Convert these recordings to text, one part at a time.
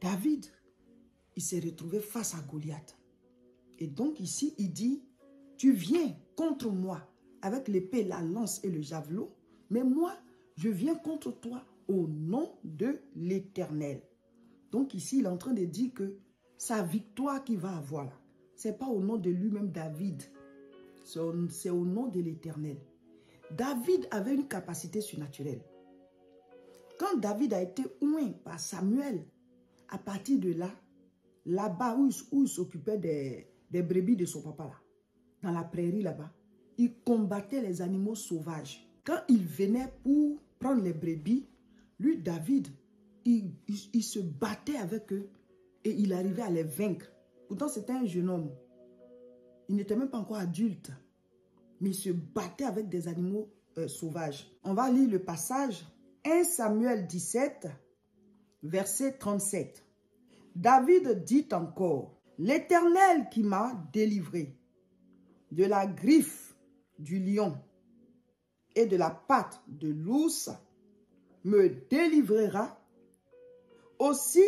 David, il s'est retrouvé face à Goliath. Et donc ici, il dit, tu viens contre moi avec l'épée, la lance et le javelot, mais moi, je viens contre toi au nom de l'Éternel. Donc ici, il est en train de dire que sa victoire qu'il va avoir là, ce n'est pas au nom de lui-même David, c'est au nom de l'Éternel. David avait une capacité surnaturelle. Quand David a été oint par Samuel, à partir de là, là-bas où il s'occupait des brebis de son papa, là, dans la prairie là-bas, il combattait les animaux sauvages. Quand il venait pour prendre les brebis, lui, David, il se battait avec eux et il arrivait à les vaincre. Pourtant, c'était un jeune homme. Il n'était même pas encore adulte, mais il se battait avec des animaux sauvages. On va lire le passage 1 Samuel 17, verset 37. David dit encore, « L'Éternel qui m'a délivré de la griffe du lion et de la patte de l'ours me délivrera aussi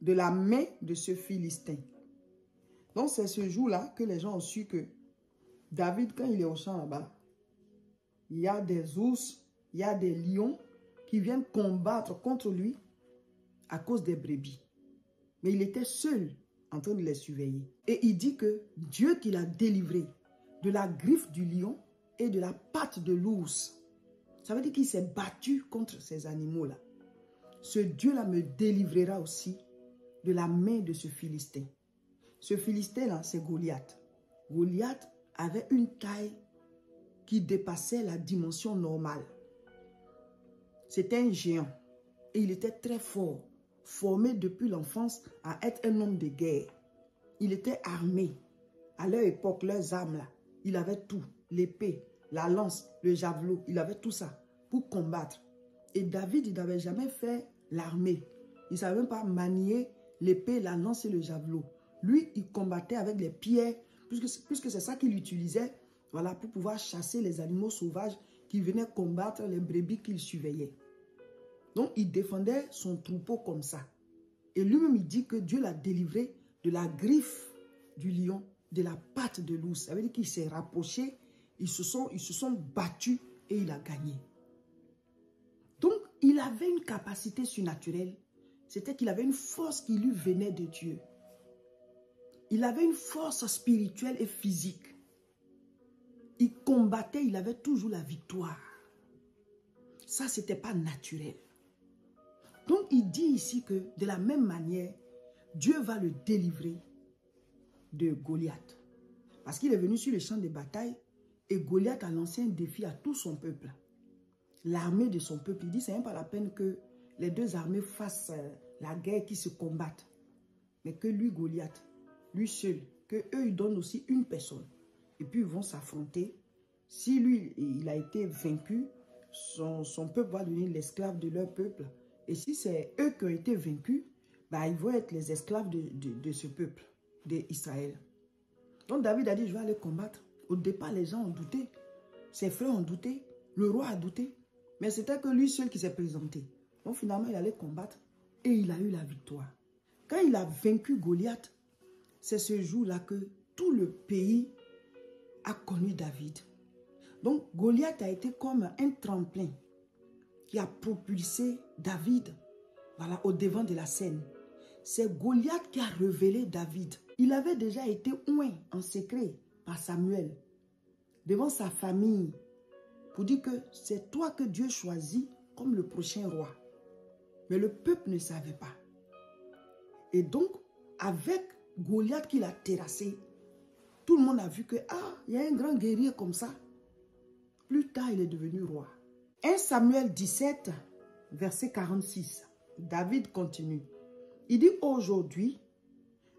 de la main de ce Philistin. » Donc c'est ce jour-là que les gens ont su que David, quand il est au champ là-bas, il y a des ours, il y a des lions qui viennent combattre contre lui à cause des brebis. Mais il était seul en train de les surveiller. Et il dit que Dieu qui l'a délivré de la griffe du lion et de la patte de l'ours, ça veut dire qu'il s'est battu contre ces animaux-là. Ce Dieu-là me délivrera aussi de la main de ce Philistin. Ce Philistin-là, c'est Goliath. Goliath avait une taille qui dépassait la dimension normale. C'était un géant et il était très fort, formé depuis l'enfance à être un homme de guerre. Il était armé. À leur époque, leurs armes là, il avait tout, l'épée, la lance, le javelot, il avait tout ça pour combattre. Et David, il n'avait jamais fait l'armée. Il ne savait même pas manier l'épée, la lance et le javelot. Lui, il combattait avec les pierres, puisque c'est ça qu'il utilisait, voilà, pour pouvoir chasser les animaux sauvages qui venaient combattre les brebis qu'il surveillait. Donc, il défendait son troupeau comme ça. Et lui-même, il dit que Dieu l'a délivré de la griffe du lion, de la patte de l'ours. Ça veut dire qu'il s'est rapproché, ils se sont battus et il a gagné. Donc, il avait une capacité surnaturelle. C'était qu'il avait une force qui lui venait de Dieu. Il avait une force spirituelle et physique. Il combattait, il avait toujours la victoire. Ça, ce n'était pas naturel. Donc, il dit ici que de la même manière, Dieu va le délivrer de Goliath. Parce qu'il est venu sur le champ de bataille et Goliath a lancé un défi à tout son peuple. L'armée de son peuple. Il dit, ce n'est pas la peine que les deux armées fassent la guerre, qui se combattent. Mais que lui, Goliath, lui seul, que eux, ils donnent aussi une personne. Et puis, ils vont s'affronter. Si lui, il a été vaincu, son peuple va devenir l'esclave de leur peuple. Et si c'est eux qui ont été vaincus, bah, ils vont être les esclaves de ce peuple, d'Israël. Donc David a dit, je vais aller combattre. Au départ, les gens ont douté. Ses frères ont douté. Le roi a douté. Mais c'était que lui seul qui s'est présenté. Donc finalement, il allait combattre. Et il a eu la victoire. Quand il a vaincu Goliath, c'est ce jour-là que tout le pays a connu David. Donc Goliath a été comme un tremplin qui a propulsé David, voilà, au devant de la scène. C'est Goliath qui a révélé David. Il avait déjà été oint en secret par Samuel devant sa famille pour dire que c'est toi que Dieu choisit comme le prochain roi. Mais le peuple ne savait pas. Et donc, avec Goliath qui l'a terrassé, tout le monde a vu que, ah, il y a un grand guerrier comme ça. Plus tard, il est devenu roi. 1 Samuel 17, verset 46. David continue. Il dit, aujourd'hui,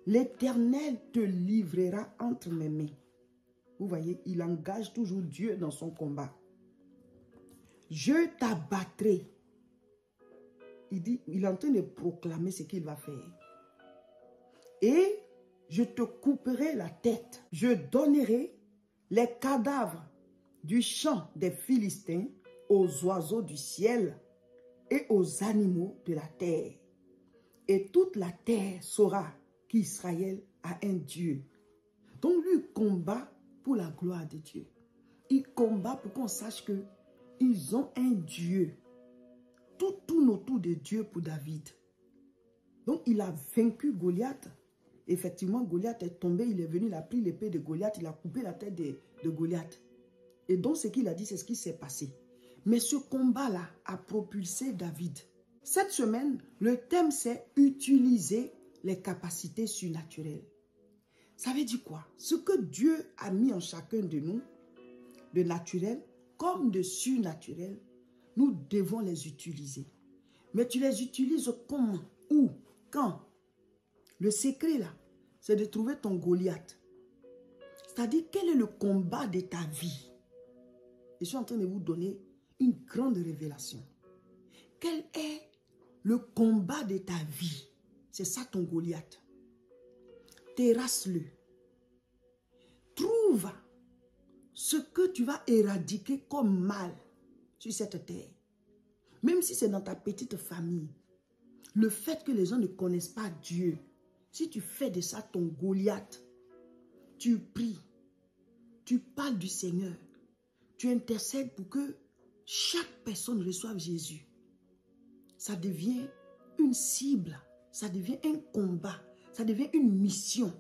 l'Éternel te livrera entre mes mains. Vous voyez, il engage toujours Dieu dans son combat. Je t'abattrai. Il dit, il est en train de proclamer ce qu'il va faire. Et je te couperai la tête. Je donnerai les cadavres du champ des Philistins aux oiseaux du ciel et aux animaux de la terre. Et toute la terre saura qu'Israël a un Dieu. Donc lui combat pour la gloire de Dieu. Il combat pour qu'on sache qu'ils ont un Dieu. Tout tourne autour de Dieu pour David. Donc il a vaincu Goliath. Effectivement, Goliath est tombé, il est venu, il a pris l'épée de Goliath, il a coupé la tête de Goliath. Et donc ce qu'il a dit, c'est ce qui s'est passé. Mais ce combat-là a propulsé David. Cette semaine, le thème c'est utiliser les capacités surnaturelles. Ça veut dire quoi? Ce que Dieu a mis en chacun de nous, de naturel comme de surnaturel, nous devons les utiliser. Mais tu les utilises comment? Où? Quand? Le secret là, c'est de trouver ton Goliath. C'est-à-dire, quel est le combat de ta vie? Je suis en train de vous donner une grande révélation. Quel est le combat de ta vie? C'est ça ton Goliath. Terrasse-le. Trouve ce que tu vas éradiquer comme mal sur cette terre. Même si c'est dans ta petite famille. Le fait que les gens ne connaissent pas Dieu. Si tu fais de ça ton Goliath, tu pries, tu parles du Seigneur, tu intercèdes pour que chaque personne reçoive Jésus. Ça devient une cible, ça devient un combat, ça devient une mission.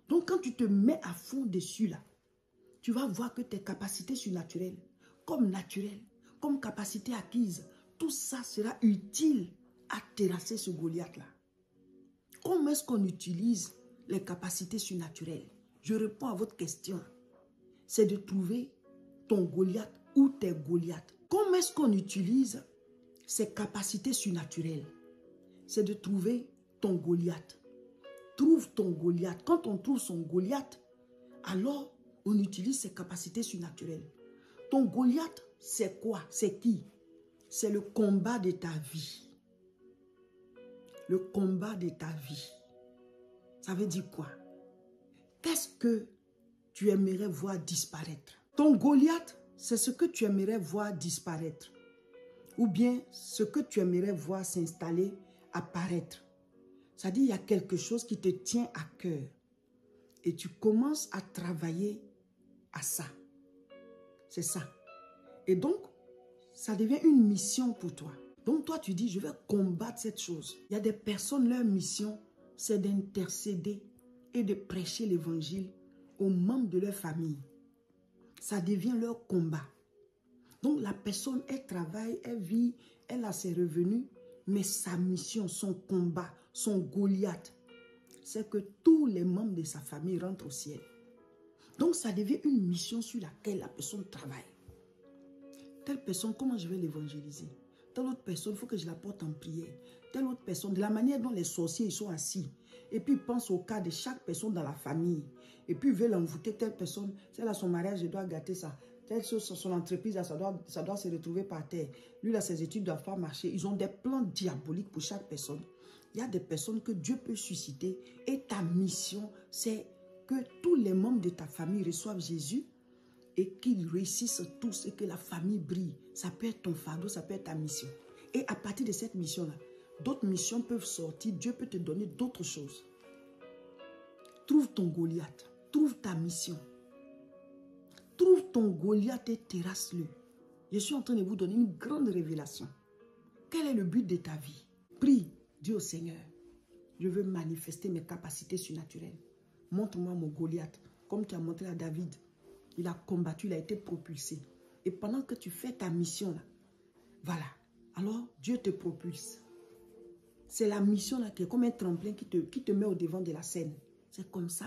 Donc quand tu te mets à fond dessus là, tu vas voir que tes capacités surnaturelles, comme naturelles, comme capacités acquises, tout ça sera utile à terrasser ce Goliath là. Comment est-ce qu'on utilise les capacités surnaturelles? Je réponds à votre question. C'est de trouver ton Goliath ou tes Goliaths. Comment est-ce qu'on utilise ces capacités surnaturelles? C'est de trouver ton Goliath. Trouve ton Goliath. Quand on trouve son Goliath, alors on utilise ses capacités surnaturelles. Ton Goliath, c'est quoi? C'est qui? C'est le combat de ta vie. Le combat de ta vie. Ça veut dire quoi? Qu'est-ce que tu aimerais voir disparaître? Ton Goliath, c'est ce que tu aimerais voir disparaître. Ou bien ce que tu aimerais voir s'installer, apparaître. Ça dit, il y a quelque chose qui te tient à cœur. Et tu commences à travailler à ça. C'est ça. Et donc, ça devient une mission pour toi. Donc toi, tu dis, je vais combattre cette chose. Il y a des personnes, leur mission, c'est d'intercéder et de prêcher l'évangile aux membres de leur famille. Ça devient leur combat. Donc la personne, elle travaille, elle vit, elle a ses revenus, mais sa mission, son combat, son Goliath, c'est que tous les membres de sa famille rentrent au ciel. Donc ça devient une mission sur laquelle la personne travaille. Telle personne, comment je vais l'évangéliser? Telle autre personne, il faut que je la porte en prière. Telle autre personne, de la manière dont les sorciers ils sont assis. Et puis ils pensent au cas de chaque personne dans la famille. Et puis ils veulent envoûter telle personne. Celle à son mariage, je dois gâter ça. Telle chose, son entreprise, là, ça doit se retrouver par terre. Lui, là, ses études ne doivent pas marcher. Ils ont des plans diaboliques pour chaque personne. Il y a des personnes que Dieu peut susciter. Et ta mission, c'est que tous les membres de ta famille reçoivent Jésus. Et qu'ils réussissent tous et que la famille brille. Ça peut être ton fardeau, ça peut être ta mission. Et à partir de cette mission-là, d'autres missions peuvent sortir. Dieu peut te donner d'autres choses. Trouve ton Goliath. Trouve ta mission. Trouve ton Goliath et terrasse-le. Je suis en train de vous donner une grande révélation. Quel est le but de ta vie? Prie, dis au Seigneur, je veux manifester mes capacités surnaturelles. Montre-moi mon Goliath, comme tu as montré à David. Il a combattu, il a été propulsé. Et pendant que tu fais ta mission là, voilà, alors Dieu te propulse. C'est la mission là qui est comme un tremplin qui te met au devant de la scène. C'est comme ça.